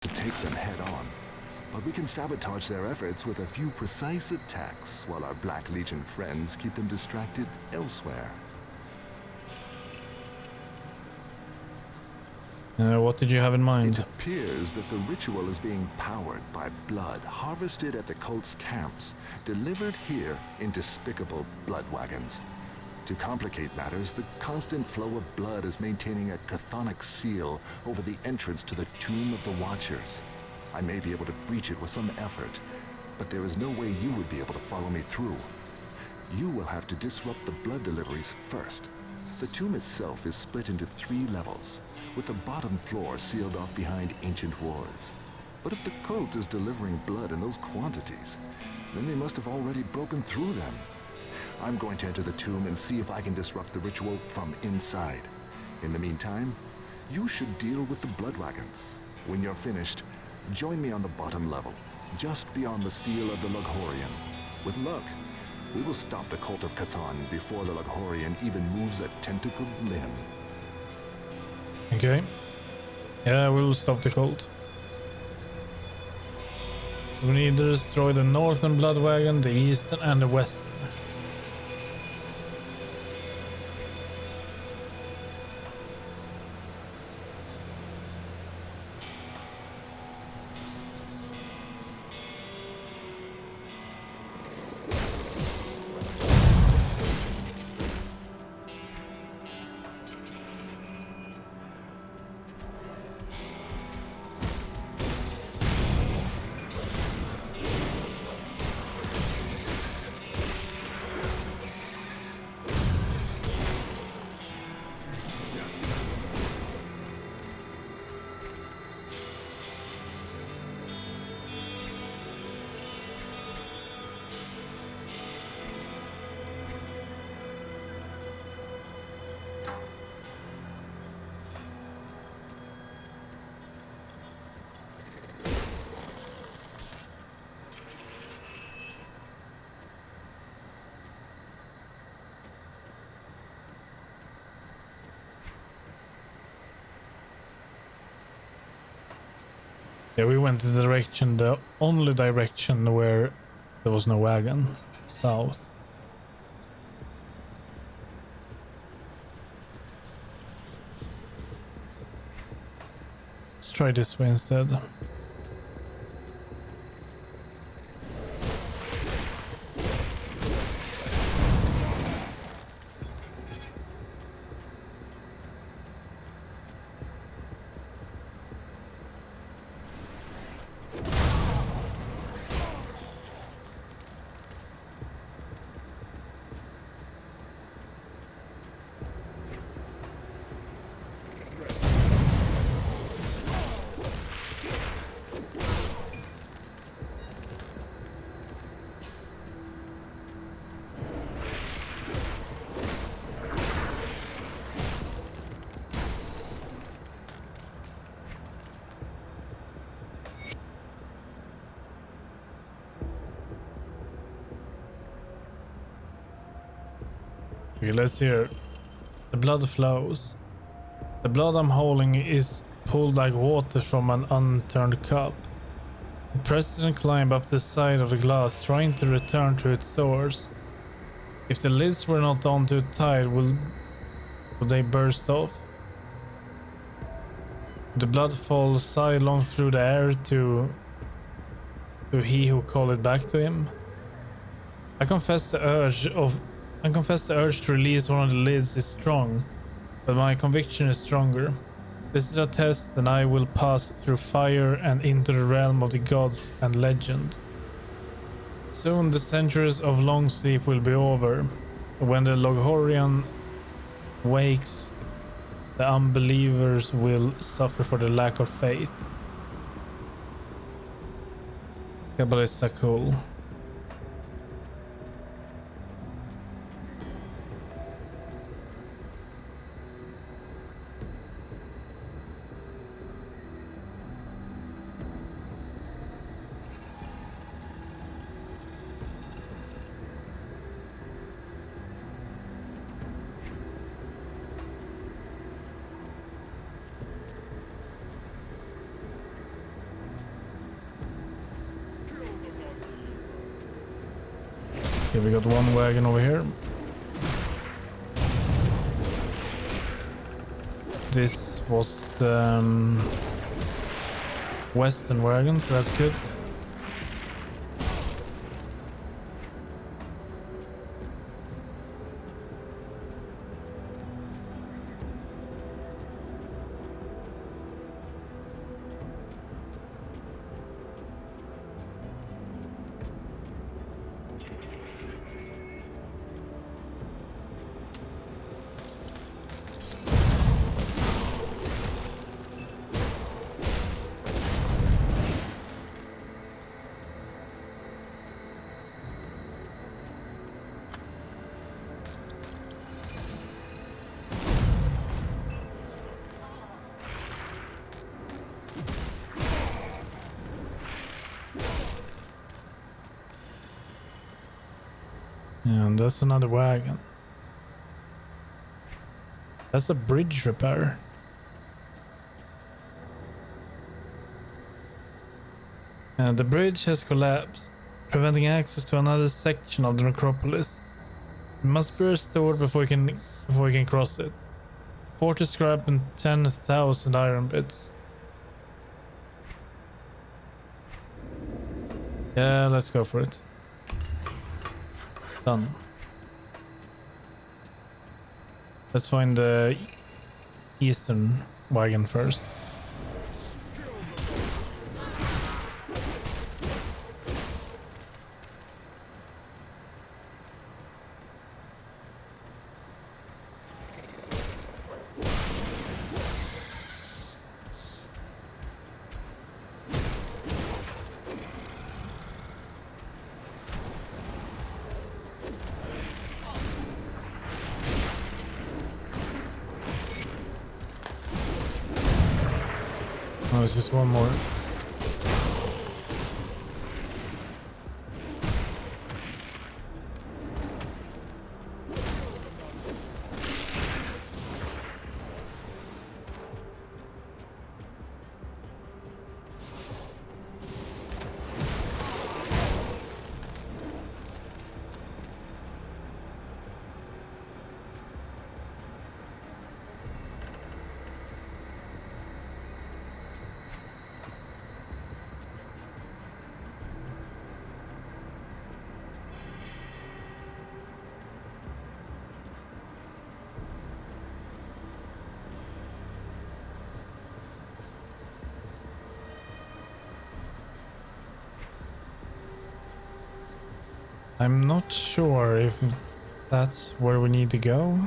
to take them head on, but we can sabotage their efforts with a few precise attacks while our Black Legion friends keep them distracted elsewhere. What did you have in mind? It appears that the ritual is being powered by blood harvested at the cult's camps, delivered here in despicable blood wagons. To complicate matters, the constant flow of blood is maintaining a chthonic seal over the entrance to the Tomb of the Watchers. I may be able to breach it with some effort, but there is no way you would be able to follow me through. You will have to disrupt the blood deliveries first. The tomb itself is split into 3 levels, with the bottom floor sealed off behind ancient wards. But if the cult is delivering blood in those quantities, then they must have already broken through them. I'm going to enter the tomb and see if I can disrupt the ritual from inside. In the meantime, you should deal with the blood wagons. When you're finished, join me on the bottom level, just beyond the seal of the Lughorian. With luck, we will stop the cult of Chthon before the Lughorian even moves a tentacled limb. Okay. Yeah, we'll stop the cult. So we need to destroy the northern blood wagon, the eastern and the western. Yeah, we went in the direction, the only direction where there was no wagon, south. Let's try this way instead. Okay, let's hear. The blood flows. The blood I'm holding is pulled like water from an unturned cup. I press and climb up the side of the glass, trying to return to its source. If the lids were not on too tight, would they burst off? The blood falls sidelong through the air to he who called it back to him. I confess the urge to release one of the lids is strong, but my conviction is stronger. This is a test, and I will pass through fire and into the realm of the gods and legend. Soon the centuries of long sleep will be over. When the Lughorian wakes, the unbelievers will suffer for the lack of faith. Kabbalista cool. Okay, we got one wagon over here. This was the western wagon, so that's good. And that's another wagon. That's a bridge repair. And the bridge has collapsed, preventing access to another section of the necropolis. It must be restored before we can cross it. 40 scrap and 10,000 iron bits. Yeah, let's go for it. Done. Let's find the eastern wagon first. Oh, it's just one more. I'm not sure if that's where we need to go.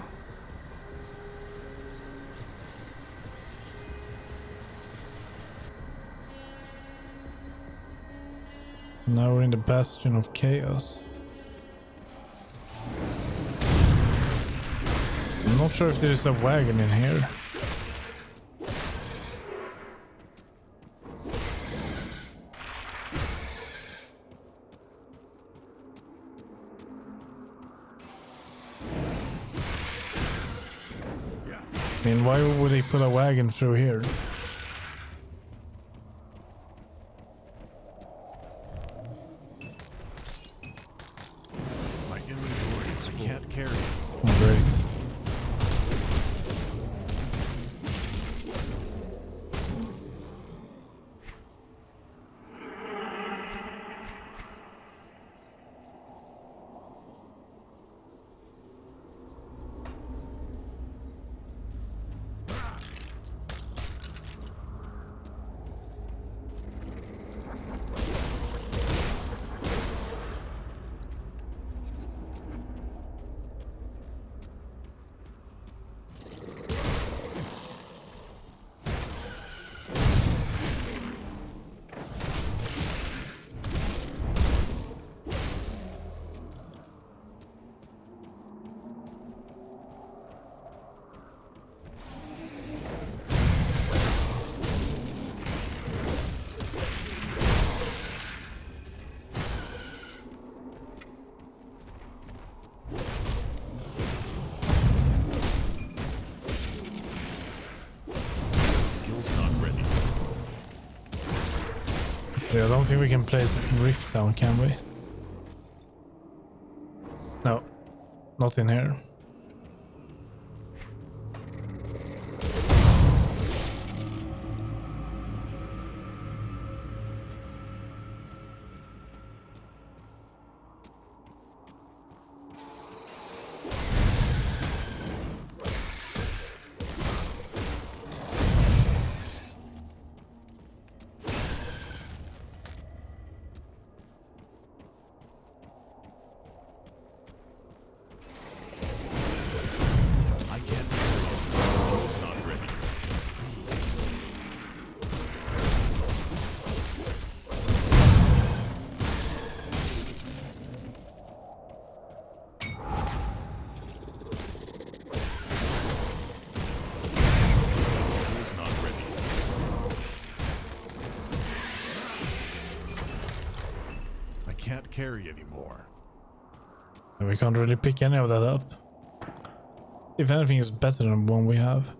Now we're in the bastion of chaos. I'm not sure if there's a wagon in here. I mean, why would they put a wagon through here? My inventory is full. I can't carry it. Oh, great. See, I don't think we can place a rift down, can we? Not in here. I can't carry it. My skill's not ready. My skill's not ready. I can't carry anymore. And we can't really pick any of that up. If anything is better than one we have.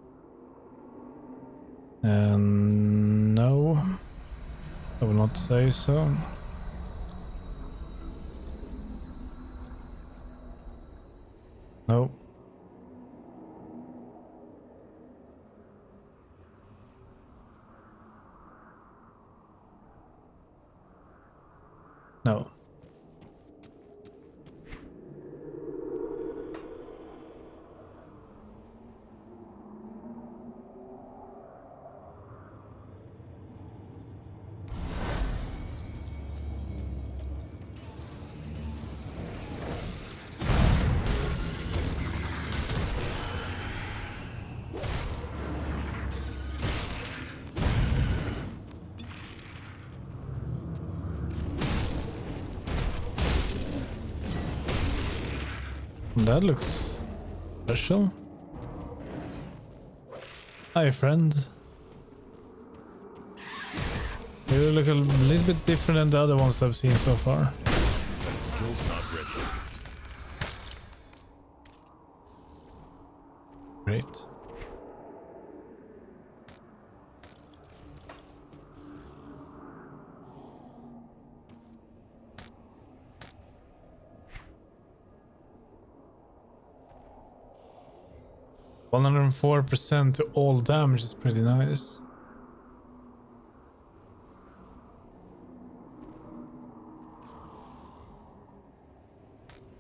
And no. I will not say so. No. No. That looks special. Hi, friend. You look a little bit different than the other ones I've seen so far. That skill's not ready. Great. %104% to all damage is pretty nice.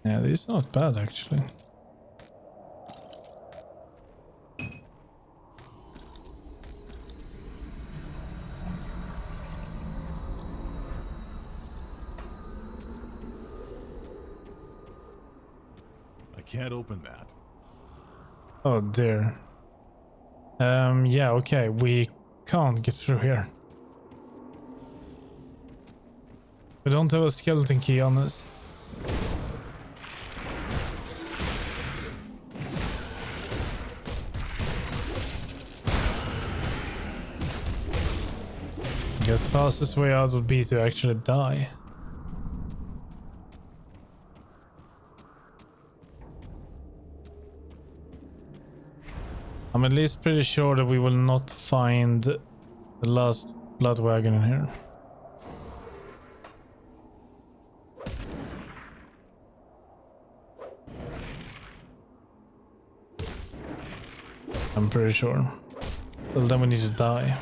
Yeah, these are not bad actually. I can't open that. Oh dear. Yeah, okay, we can't get through here. We don't have a skeleton key on us. I guess fastest way out would be to actually die. I'm at least pretty sure that we will not find the last blood wagon in here. I'm pretty sure. Well, then we need to die.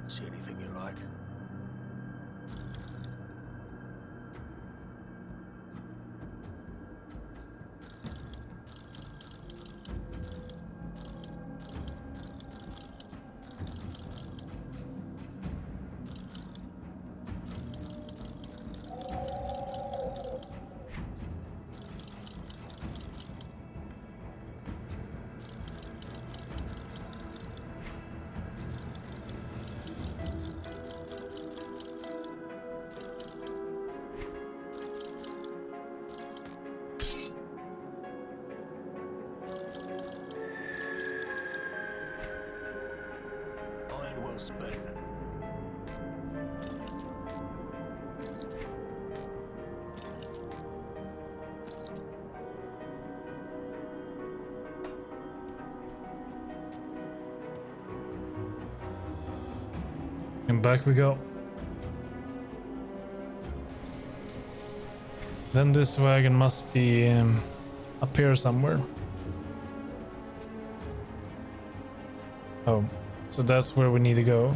See anything you like? Well spent. And back we go. Then this wagon must be up here somewhere. Oh, so that's where we need to go.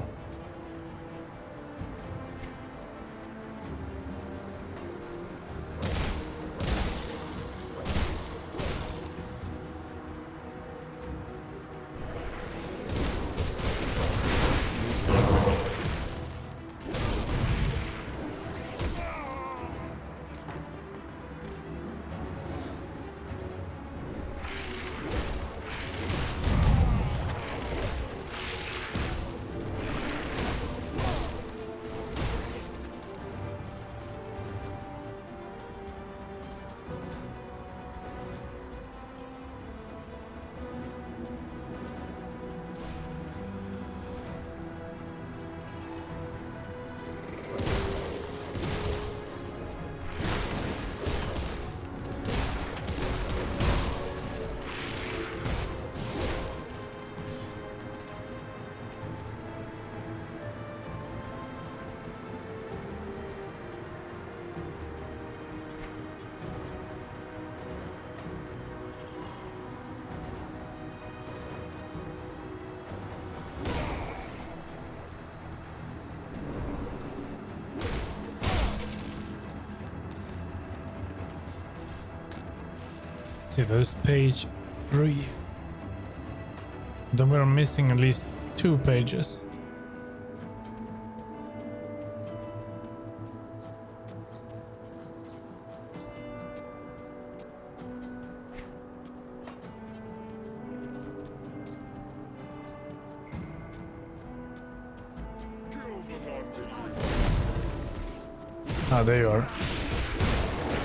See, there's page 3. Then we're missing at least 2 pages. Ah, there you are.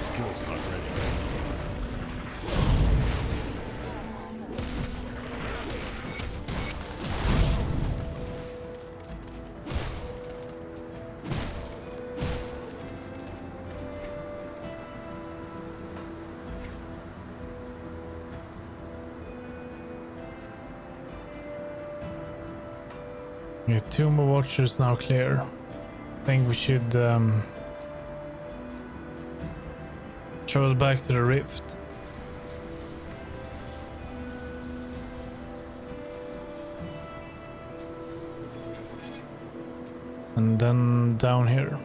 Skill's not ready. Yeah, 2 more watchers now clear. I think we should travel back to the rift. And then down here.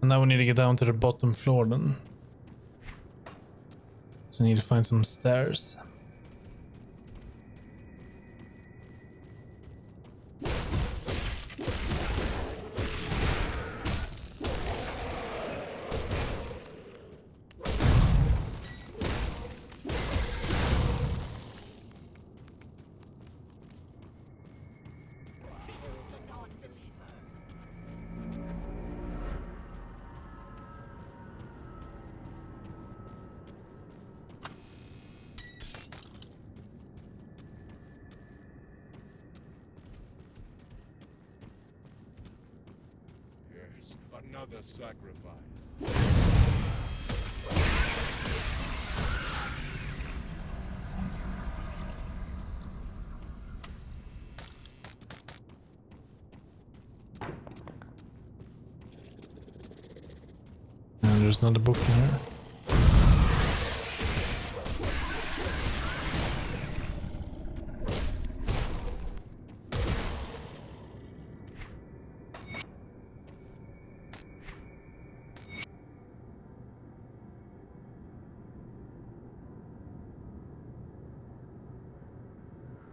And now we need to get down to the bottom floor then. So I need to find some stairs. Another sacrifice. And there's another book in here.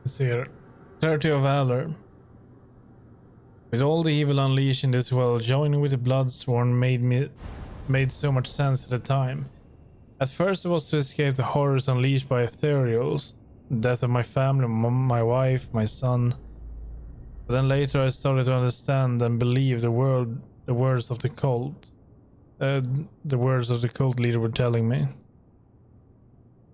Let's see here. Clarity of Valor. With all the evil unleashed in this world, joining with the Bloodsworn made so much sense at the time. At first it was to escape the horrors unleashed by Ethereals, the death of my family, my wife, my son. But then later I started to understand and believe the words of the cult. The words of the cult leader were telling me.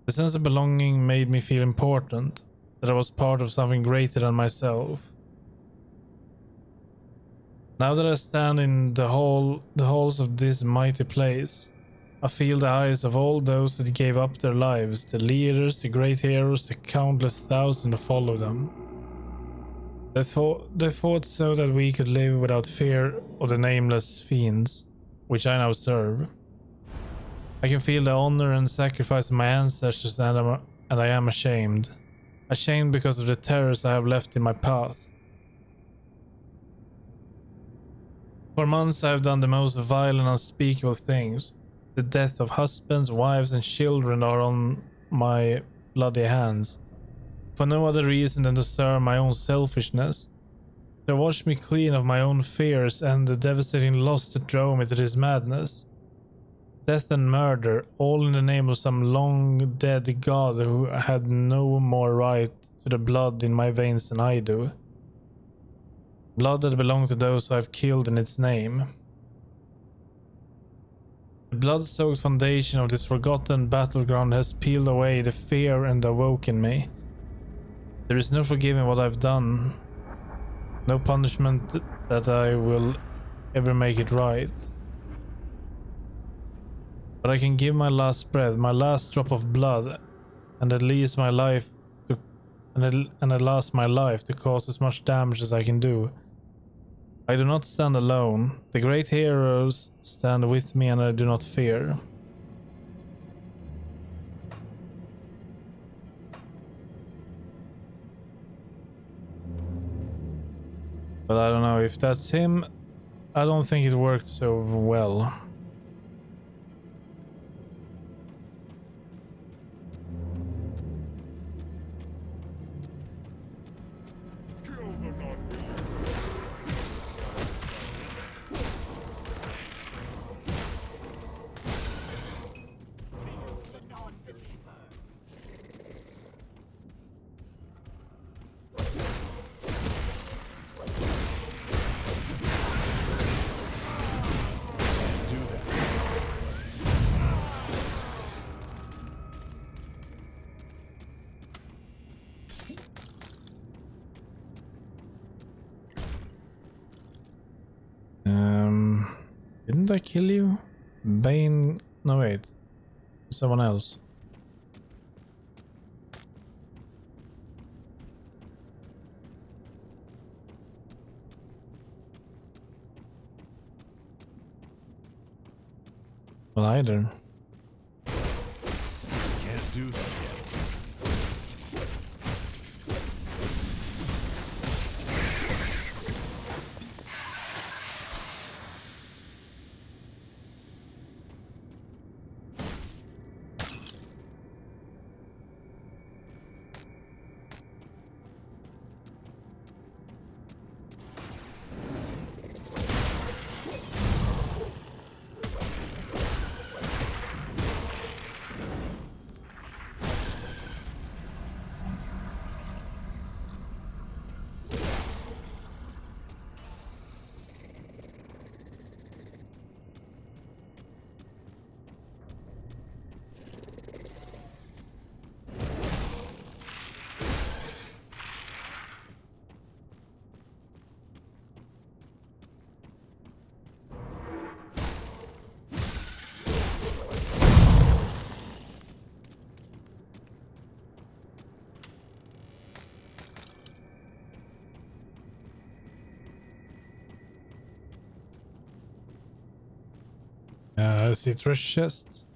The sense of belonging made me feel important, that I was part of something greater than myself. Now that I stand in the halls of this mighty place, I feel the eyes of all those that gave up their lives, the leaders, the great heroes, the countless thousands who followed them. They fought so that we could live without fear of the nameless fiends, which I now serve. I can feel the honor and sacrifice of my ancestors, and I am ashamed. Ashamed because of the terrors I have left in my path. For months I have done the most vile and unspeakable things. The death of husbands, wives and children are on my bloody hands. For no other reason than to serve my own selfishness. To wash me clean of my own fears and the devastating loss that drove me to this madness. Death and murder, all in the name of some long dead god who had no more right to the blood in my veins than I do. Blood that belonged to those I have killed in its name. The blood-soaked foundation of this forgotten battleground has peeled away the fear and awoken me. There is no forgiving what I've done. No punishment that I will ever make it right. But I can give my last breath, my last drop of blood, and at least my life to my life to cause as much damage as I can do. I do not stand alone. The great heroes stand with me and I do not fear. But I don't know if that's him. I don't think it worked so well. Didn't I kill you? Bane... No, wait. Someone else. Well, either. Can't do that yet. I see treasure chests.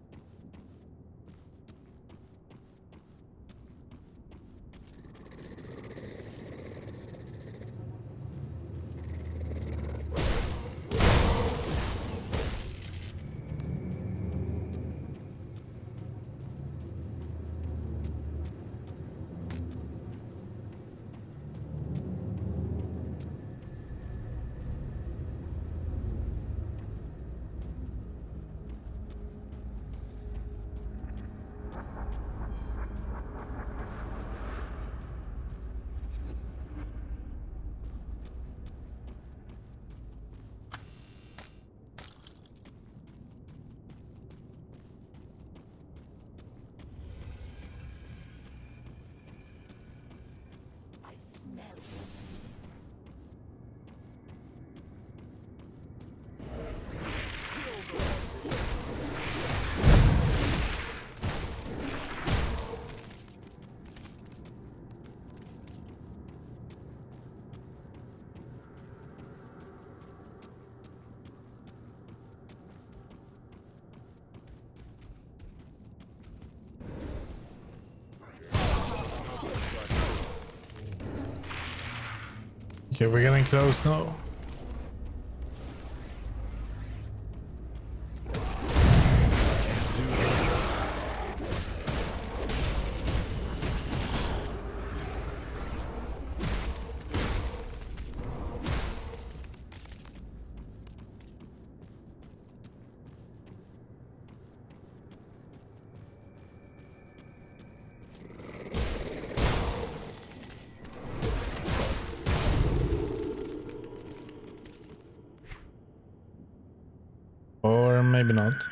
Okay, we're getting close now. Or maybe not.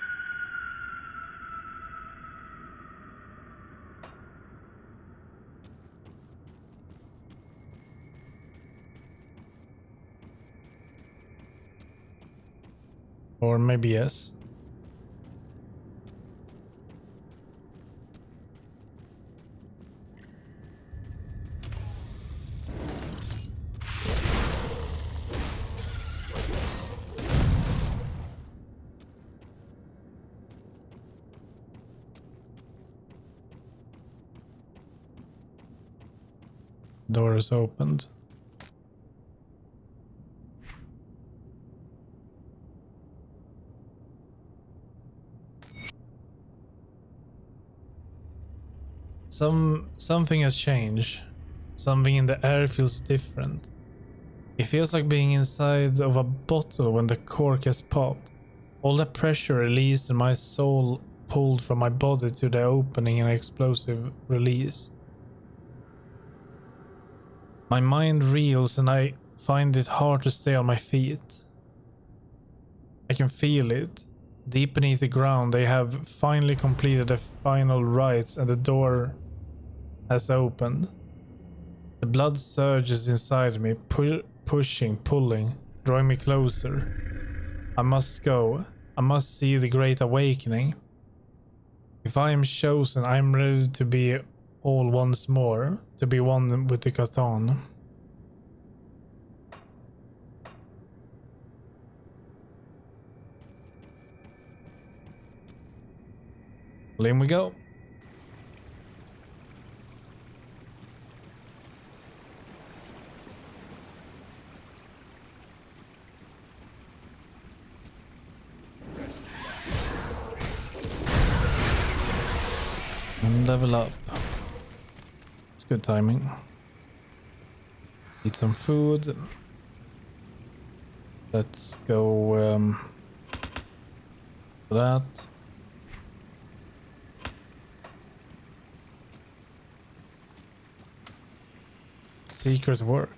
Or maybe yes. Door is opened. Something has changed. Something in the air feels different. It feels like being inside of a bottle when the cork has popped. All the pressure released and my soul pulled from my body to the opening in an explosive release. My mind reels and I find it hard to stay on my feet. I can feel it. Deep beneath the ground, they have finally completed the final rites and the door has opened. The blood surges inside me, pushing, pulling, drawing me closer. I must go. I must see the Great Awakening. If I am chosen, I am ready to be all once more, to be one with the Catan. Well, in we go. And level up. It's good timing. Eat some food. Let's go for that. Secret work.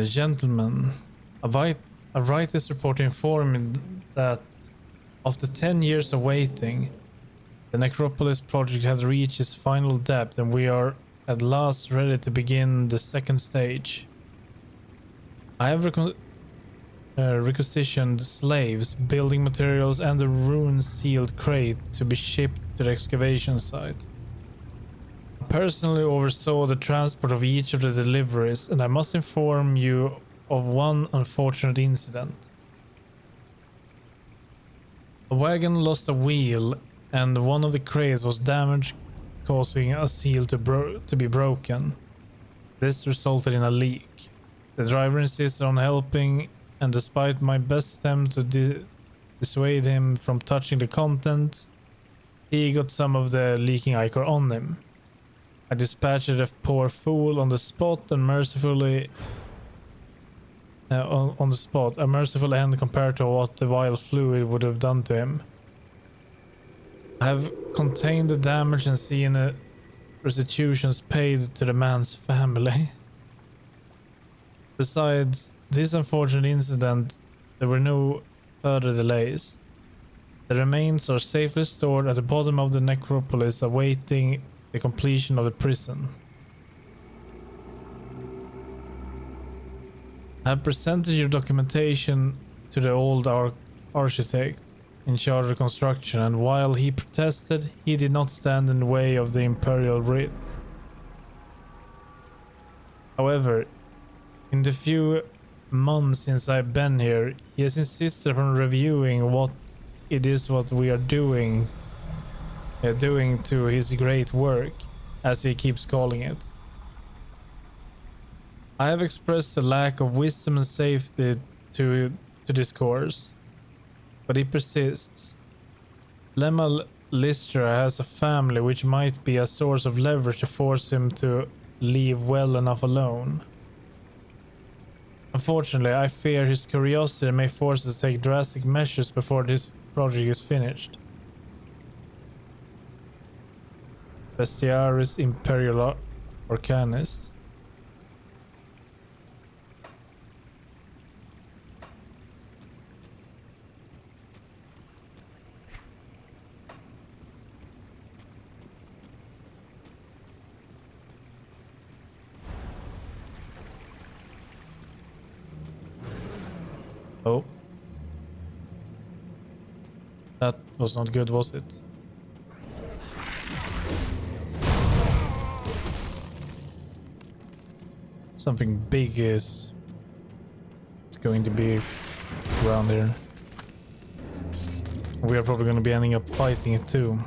Gentlemen, a write is report informing that after 10 years of waiting, the Necropolis project had reached its final depth and we are at last ready to begin the second stage. I have requisitioned slaves, building materials and a rune-sealed crate to be shipped to the excavation site. I personally oversaw the transport of each of the deliveries, and I must inform you of one unfortunate incident. A wagon lost a wheel and one of the crates was damaged, causing a seal to be broken. This resulted in a leak. The driver insisted on helping, and despite my best attempt to dissuade him from touching the contents, he got some of the leaking ichor on him. I dispatched the poor fool on the spot and mercifully on the spot, a merciful end compared to what the vile fluid would have done to him. I have contained the damage and seen restitutions paid to the man's family. Besides this unfortunate incident, there were no further delays. The remains are safely stored at the bottom of the necropolis, awaiting the completion of the prison. I have presented your documentation to the old architect in charge of construction, and while he protested, he did not stand in the way of the imperial writ. However, in the few months since I've been here, he has insisted on reviewing what it is what we are doing to his great work, as he keeps calling it. I have expressed a lack of wisdom and safety to this course, but he persists. Lemma Lystra has a family which might be a source of leverage to force him to leave well enough alone. Unfortunately, I fear his curiosity may force us to take drastic measures before this project is finished. Bestiaris Imperial Arcanist. Oh. That was not good, was it? Something big is going to be around here. We are probably going to be ending up fighting it too.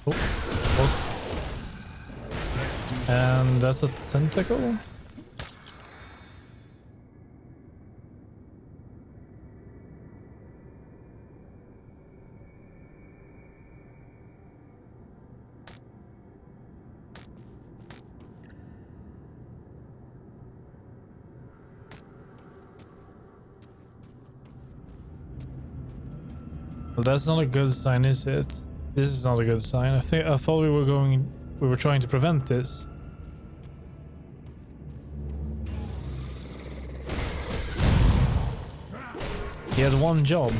Boss. And that's a tentacle? Well, that's not a good sign, is it? This is not a good sign. I thought we were trying to prevent this. He had one job.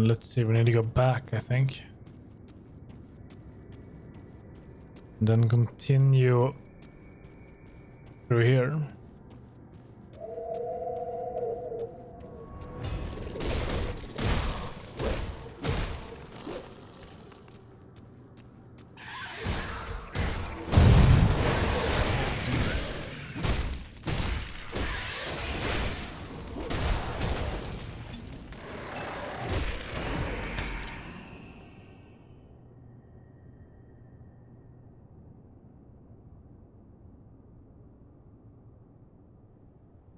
Let's see, we need to go back, I think. Then continue through here.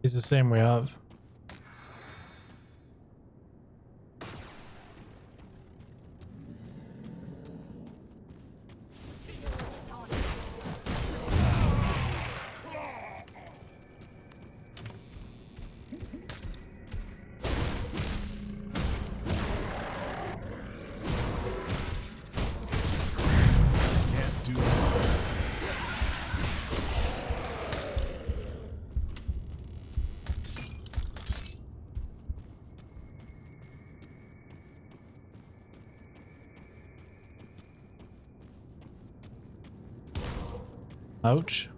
It's the same we have. Ouch.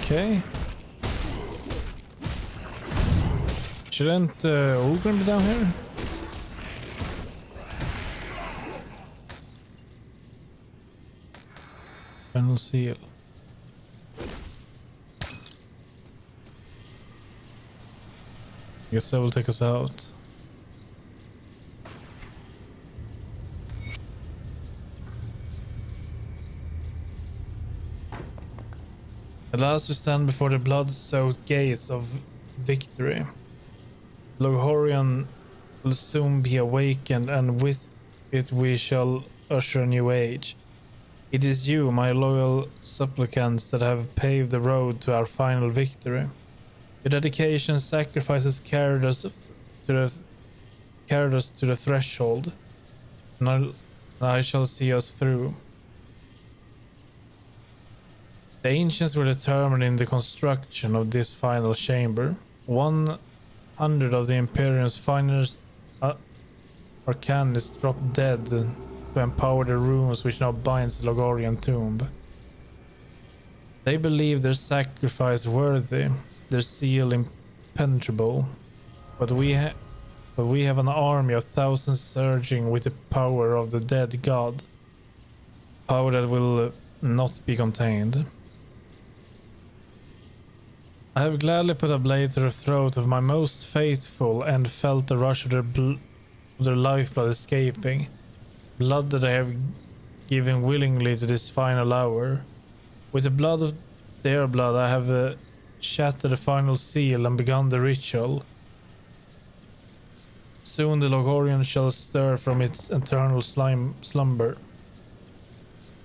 Okay. Shouldn't Ogren be down here? General seal. Guess that will take us out. At last we stand before the blood-soaked gates of victory. Loghorian will soon be awakened, and with it we shall usher a new age. It is you, my loyal supplicants, that have paved the road to our final victory. Your dedication and sacrifices carried us to the threshold, and I shall see us through. The ancients were determined in the construction of this final chamber. 100 of the Imperium's finest arcanists dropped dead to empower the runes which now binds the Logorian tomb. They believe their sacrifice worthy, their seal impenetrable, but we have an army of thousands surging with the power of the dead god, power that will not be contained. I have gladly put a blade to the throat of my most faithful and felt the rush of their lifeblood escaping, blood that I have given willingly to this final hour. With the blood of their blood I have shattered the final seal and begun the ritual. Soon the Logorian shall stir from its eternal slumber,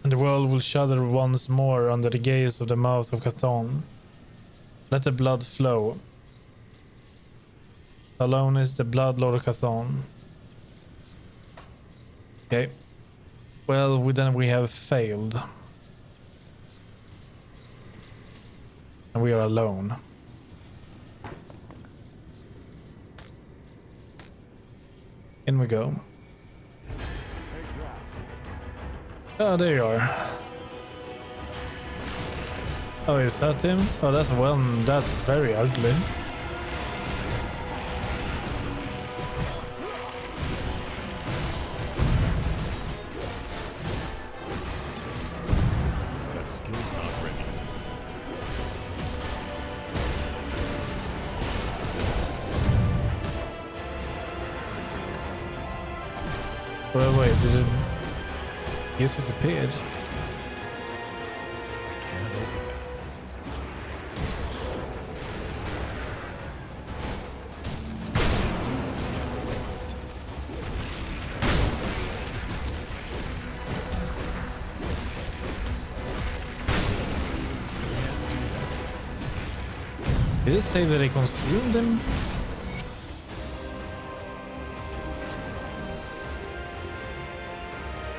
and the world will shudder once more under the gaze of the mouth of Catan. Let the blood flow. Alone is the blood lord of Catan. Okay. Well, then we have failed. And we are alone. In we go. Oh, there you are. Oh, is that him? Oh, that's very ugly. That skill's not ready. Well, wait, did it... Yes, it's appeared. Did it say that they consumed him?